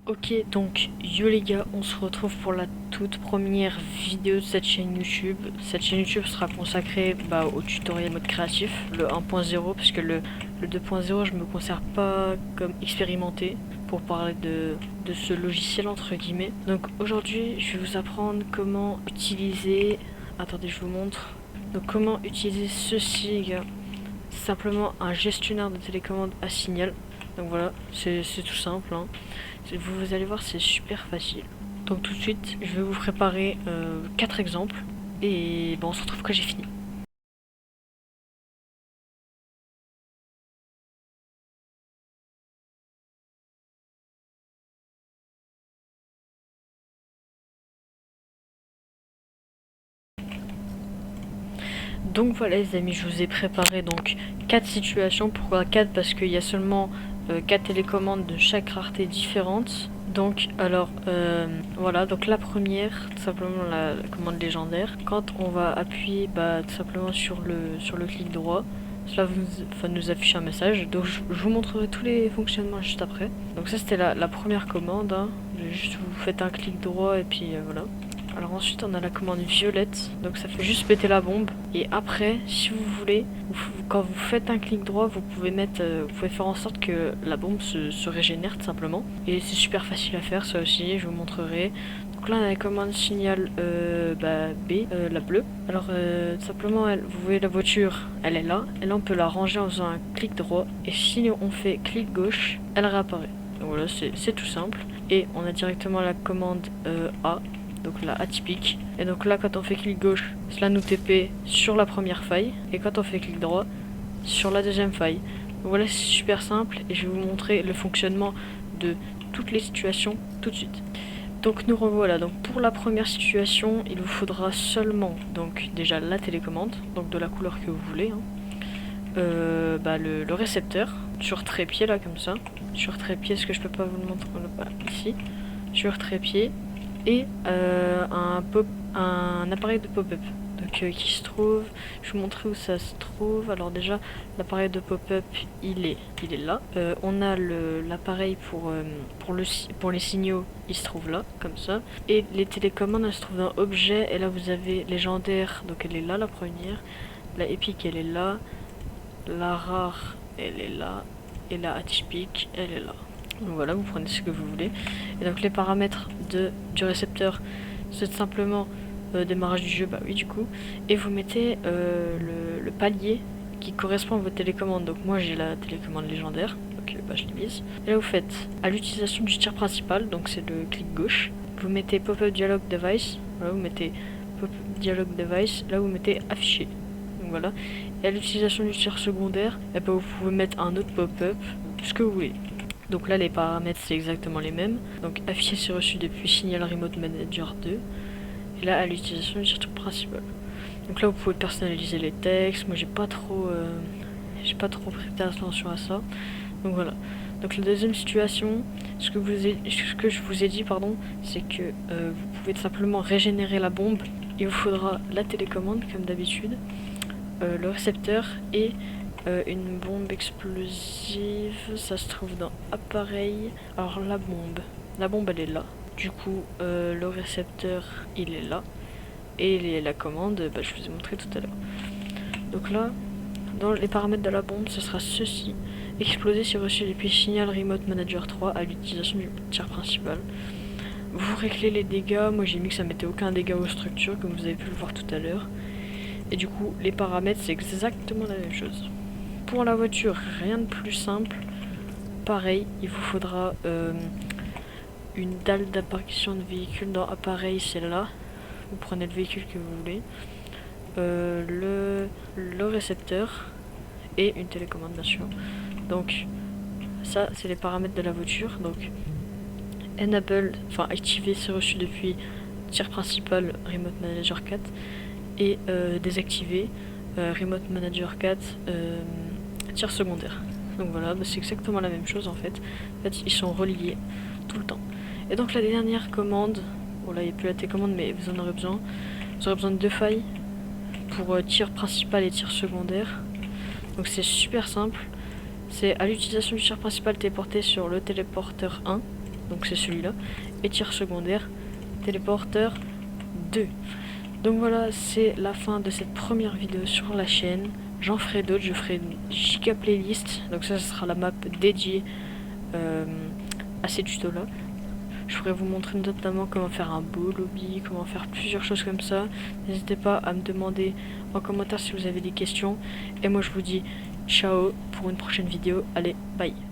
Ok, donc yo les gars, on se retrouve pour la toute première vidéo de cette chaîne YouTube. Cette chaîne YouTube sera consacrée au tutoriel mode créatif, le 1.0, parce que le 2.0 je me considère pas comme expérimenté pour parler de ce logiciel entre guillemets. Donc aujourd'hui je vais vous apprendre comment utiliser, attendez je vous montre, donc comment utiliser ceci les gars, simplement un gestionnaire de télécommande à signal. Donc voilà, c'est tout simple hein. Vous allez voir, c'est super facile. Donc tout de suite, je vais vous préparer 4 exemples. Et bon, on se retrouve quand j'ai fini. Donc voilà les amis, je vous ai préparé donc 4 situations. Pourquoi 4? Parce qu'il y a seulement 4 télécommandes de chaque rareté différente. Donc alors voilà, donc la première, tout simplement la commande légendaire. Quand on va appuyer tout simplement sur le clic droit, cela va nous afficher un message. Donc je vous montrerai tous les fonctionnements juste après. Donc ça c'était la première commande hein. Juste vous faites un clic droit et puis voilà. Alors ensuite on a la commande violette, donc ça fait juste péter la bombe. Et après, si vous voulez, quand vous faites un clic droit, vous pouvez faire en sorte que la bombe se régénère tout simplement. Et c'est super facile à faire, ça aussi, je vous montrerai. Donc là on a la commande signal B, la bleue. Alors tout simplement, vous voyez la voiture, elle est là. Et là on peut la ranger en faisant un clic droit. Et si on fait clic gauche, elle réapparaît. Donc voilà, c'est tout simple. Et on a directement la commande A. Donc là atypique, et donc là quand on fait clic gauche, cela nous TP sur la première faille, et quand on fait clic droit, sur la deuxième faille. Donc voilà, c'est super simple et je vais vous montrer le fonctionnement de toutes les situations tout de suite. Donc nous revoilà, donc pour la première situation il vous faudra seulement donc déjà la télécommande, donc de la couleur que vous voulez hein. Le récepteur sur trépied là comme ça, sur trépied, est-ce que je peux pas vous le montrer ici, sur trépied, et un appareil de pop-up qui se trouve, je vais vous montrer où ça se trouve. Alors déjà l'appareil de pop-up il est là, on a l'appareil pour les signaux, il se trouve là comme ça, et les télécommandes elles se trouvent dans objet, et là vous avez légendaire, donc elle est là la première, la épique elle est là, la rare elle est là, et la atypique elle est là. Donc voilà, vous prenez ce que vous voulez. Et donc les paramètres du récepteur, c'est simplement démarrage du jeu, bah oui du coup. Et vous mettez le palier qui correspond à votre télécommande. Donc moi j'ai la télécommande légendaire, donc je l'ai mise. Et là vous faites à l'utilisation du tir principal, donc c'est le clic gauche. Vous mettez pop-up dialog device, voilà, vous mettez pop-up dialog device, là vous mettez afficher. Donc voilà. Et à l'utilisation du tir secondaire, et vous pouvez mettre un autre pop-up, ce que vous voulez. Donc là les paramètres c'est exactement les mêmes. Donc afficher c'est reçu depuis Signal Remote Manager 2. Et là à l'utilisation du tir principal. Donc là vous pouvez personnaliser les textes. Moi j'ai pas trop prêté attention à ça. Donc voilà. Donc la deuxième situation, ce que je vous ai dit pardon, c'est que vous pouvez tout simplement régénérer la bombe. Il vous faudra la télécommande comme d'habitude, le récepteur et une bombe explosive, ça se trouve dans appareil. Alors la bombe elle est là. Du coup le récepteur il est là. Et la commande, je vous ai montré tout à l'heure. Donc là, dans les paramètres de la bombe, ce sera ceci. Exploser si reçu depuis Signal Remote Manager 3 à l'utilisation du tir principal. Vous réglez les dégâts, moi j'ai mis que ça mettait aucun dégât aux structures comme vous avez pu le voir tout à l'heure. Et du coup les paramètres c'est exactement la même chose. Pour la voiture, rien de plus simple. Pareil, il vous faudra une dalle d'apparition de véhicule dans appareil, c'est là. Vous prenez le véhicule que vous voulez. Le récepteur et une télécommande bien sûr. Donc ça c'est les paramètres de la voiture. Donc enable, enfin activer c'est reçu depuis tir principal Remote Manager 4 et désactiver Remote Manager 4 tir secondaire. Donc voilà, c'est exactement la même chose en fait. En fait, ils sont reliés tout le temps. Et donc la dernière commande, bon là il n'y a plus la télécommande mais vous en aurez besoin. Vous aurez besoin de 2 failles pour tir principal et tir secondaire. Donc c'est super simple. C'est à l'utilisation du tir principal téléporté sur le téléporteur 1. donc c'est celui-là, et tir secondaire, téléporteur 2. Donc voilà, c'est la fin de cette première vidéo sur la chaîne. J'en ferai d'autres, je ferai une giga playlist, donc ça sera la map dédiée à ces tutos là. Je pourrais vous montrer notamment comment faire un beau lobby, comment faire plusieurs choses comme ça. N'hésitez pas à me demander en commentaire si vous avez des questions. Et moi je vous dis ciao pour une prochaine vidéo. Allez, bye.